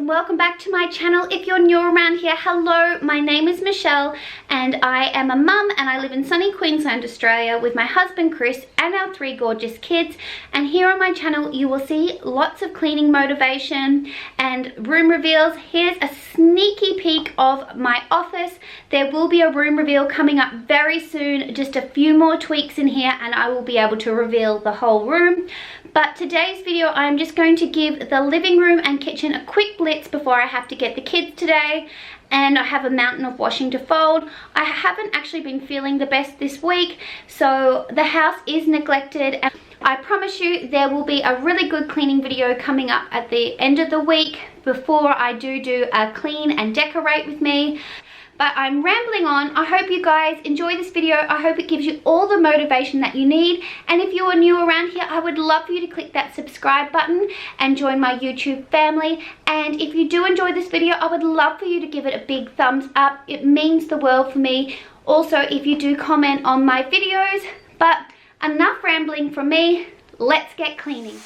welcome back to my channel. If you're new around here, hello, my name is Michelle and I am a mum and I live in sunny Queensland, Australia with my husband Chris and our 3 gorgeous kids. And here on my channel you will see lots of cleaning motivation and room reveals. Here's a sneaky peek of my office. There will be a room reveal coming up very soon, just a few more tweaks in here and I will be able to reveal the whole room. But today's video I'm just going to give the living room and kitchen a quick blitz before I have to get the kids today, and I have a mountain of washing to fold. I haven't actually been feeling the best this week, so the house is neglected, and I promise you there will be a really good cleaning video coming up at the end of the week before I do a clean and decorate with me. But I'm rambling on. I hope you guys enjoy this video. I hope it gives you all the motivation that you need. And if you are new around here, I would love for you to click that subscribe button and join my YouTube family. And if you do enjoy this video, I would love for you to give it a big thumbs up. It means the world for me. Also, if you do comment on my videos. But enough rambling from me. Let's get cleaning.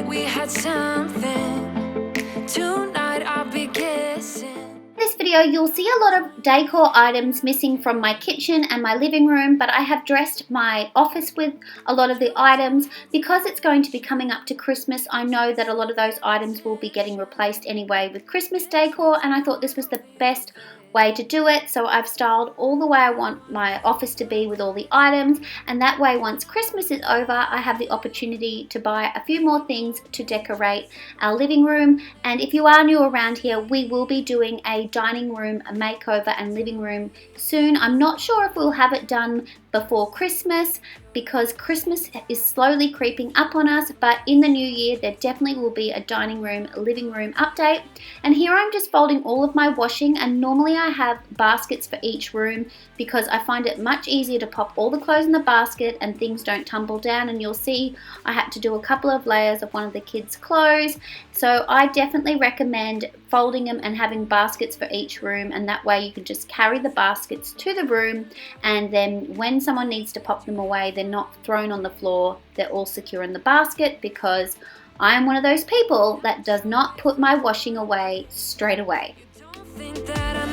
We had something. Tonight I'll be kissing. In this video you'll see a lot of decor items missing from my kitchen and my living room, but I have dressed my office with a lot of the items. Because it's going to be coming up to Christmas, I know that a lot of those items will be getting replaced anyway with Christmas decor, and I thought this was the best way to do it. So I've styled all the way I want my office to be with all the items, and that way once Christmas is over I have the opportunity to buy a few more things to decorate our living room. And if you are new around here, we will be doing a dining room makeover and living room soon. I'm not sure if we'll have it done before Christmas because Christmas is slowly creeping up on us, but in the new year there definitely will be a dining room, living room update. And here I'm just folding all of my washing, and normally I have baskets for each room because I find it much easier to pop all the clothes in the basket and things don't tumble down. And you'll see I had to do a couple of layers of one of the kids' clothes, so I definitely recommend folding them and having baskets for each room, and that way you can just carry the baskets to the room, and then when someone needs to pop them away they're not thrown on the floor, they're all secure in the basket, because I'm one of those people that does not put my washing away straight away. Don't think that I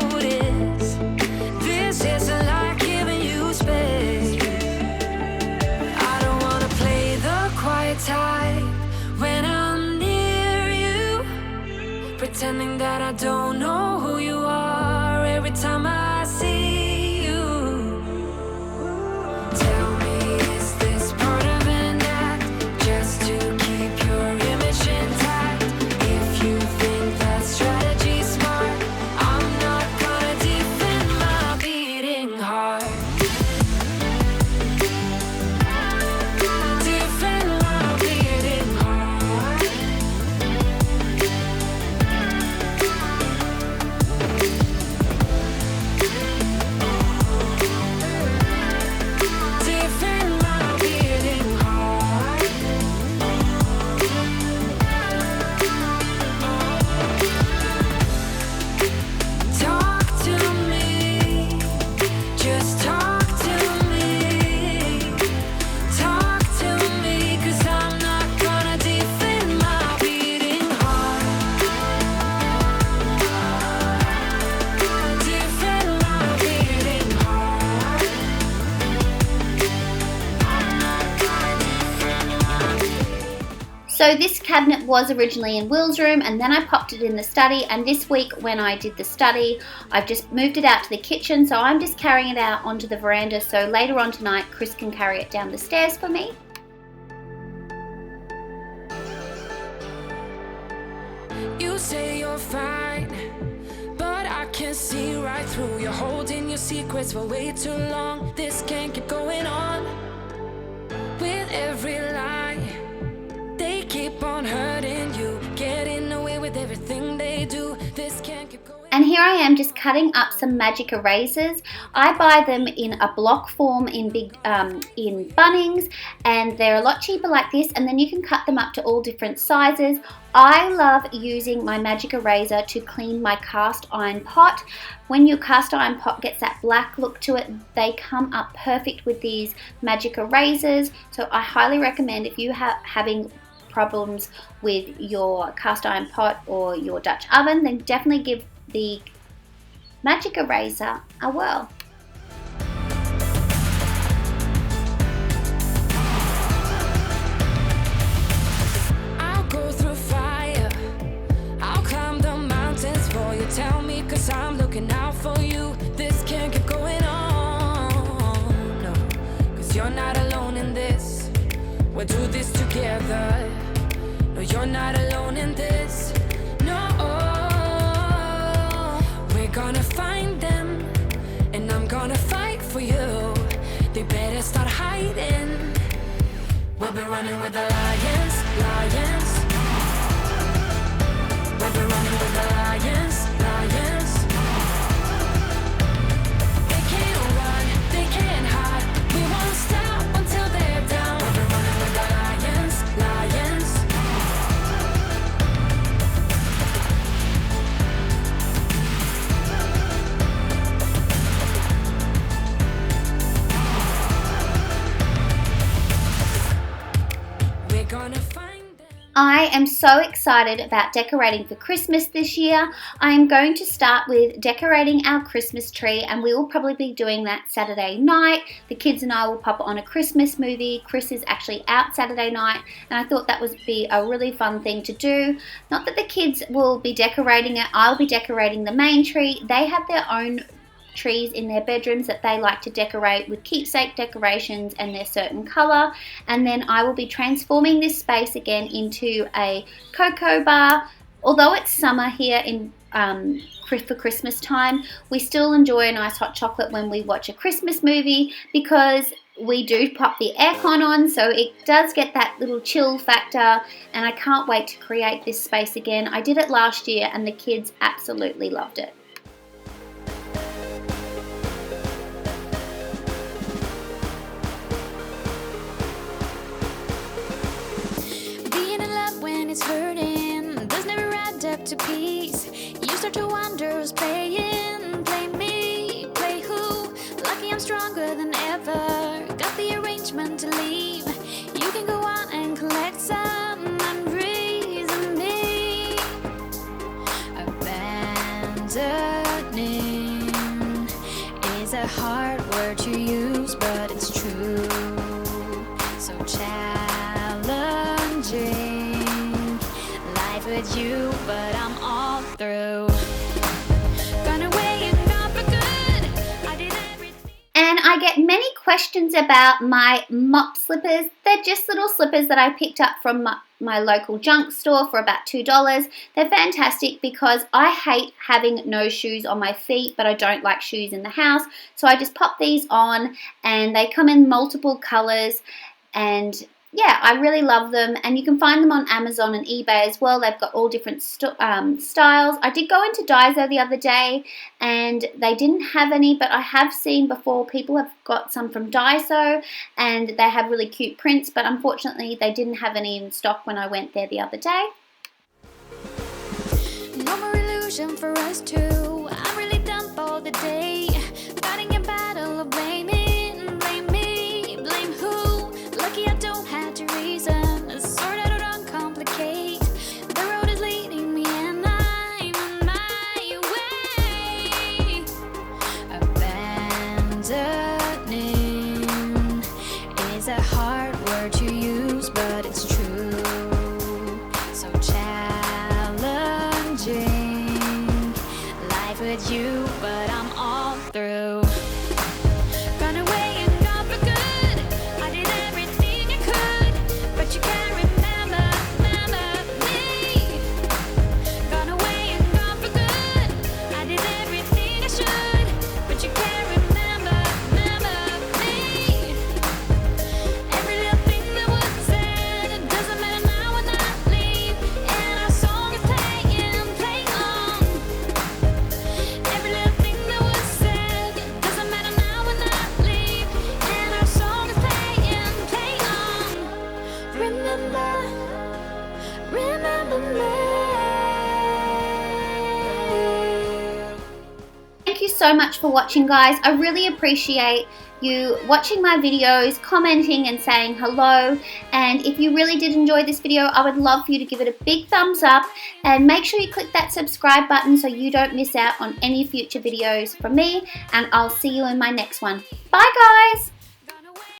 notice. This isn't like giving you space. I don't wanna play the quiet type when I'm near you, pretending that I don't know who you are every time I see you. Tell me, is this part of an act just to keep your image intact? If you think that strategy's smart, I'm not gonna defend my beating heart. Defend my beating heart. Defend my beating heart. Talk to me, just talk to me. Talk to me, 'cause I'm not gonna defend my beating heart. Defend my beating heart. So this cabinet was originally in Will's room, and then I popped it in the study, and this week when I did the study I've just moved it out to the kitchen, so I'm just carrying it out onto the veranda so later on tonight Chris can carry it down the stairs for me. You say you're fine, but I can see right through. You're holding your secrets for way too long. This can't keep going on. With every lie, they keep on hurting you, getting away with everything they do. This can't keep going. And here I am just cutting up some magic erasers. I buy them in a block form in in Bunnings, and they're a lot cheaper like this, and then you can cut them up to all different sizes. I love using my magic eraser to clean my cast iron pot. When your cast iron pot gets that black look to it, they come up perfect with these magic erasers. So I highly recommend, if you are having problems with your cast iron pot or your Dutch oven, then definitely give the magic eraser a whirl. I'll go through fire, I'll climb the mountains for you. Tell me, 'cause I'm looking out for you. This can't keep going on, no, 'cause you're not alone in this. We'll do this together. No, you're not alone in this. No, we're gonna find them, and I'm gonna fight for you. They better start hiding. We'll be running with the lions, lions. We'll be running with the lions, lions. They can't run, they can't hide. We won't stop until they're down. We'll be running with the lions, lions. We're gonna find them. I am so excited about decorating for Christmas this year. I am going to start with decorating our Christmas tree, and we will probably be doing that Saturday night. The kids and I will pop on a Christmas movie. Chris is actually out Saturday night, and I thought that would be a really fun thing to do. Not that the kids will be decorating it, I'll be decorating the main tree. They have their own trees in their bedrooms that they like to decorate with keepsake decorations and their certain colour, and then I will be transforming this space again into a cocoa bar. Although it's summer here in for Christmas time, we still enjoy a nice hot chocolate when we watch a Christmas movie, because we do pop the aircon on, so it does get that little chill factor, and I can't wait to create this space again. I did it last year and the kids absolutely loved it. It's hurting, does never add up to peace. You start to wonder who's playing. Play me, play who? Lucky I'm stronger than ever. Got the arrangement to leave. You can go on and collect some memories of me. Abandoning is a hard word to use, but it's true. So challenging with you, but I'm all through. Gone away and gone for good. I did everything. And I get many questions about my mop slippers. They're just little slippers that I picked up from my local junk store for about $2. They're fantastic because I hate having no shoes on my feet, but I don't like shoes in the house. So I just pop these on, and they come in multiple colors, and yeah, I really love them, and you can find them on Amazon and eBay as well. They've got all different styles. I did go into Daiso the other day, and they didn't have any, but I have seen before people have got some from Daiso, and they have really cute prints, but unfortunately they didn't have any in stock when I went there the other day. No more illusion for us two. I'm really done for the day. Fighting a battle of blaming. Blame me, blame who? Lucky I don't have to reason. Sort out or uncomplicate. The road is leading me and I'm on my way. Abandoning is a hard word to use, but it's true. So challenging life with you, but I'm all so much for watching, guys. I really appreciate you watching my videos, commenting and saying hello. And if you really did enjoy this video, I would love for you to give it a big thumbs up and make sure you click that subscribe button so you don't miss out on any future videos from me, and I'll see you in my next one. Bye guys!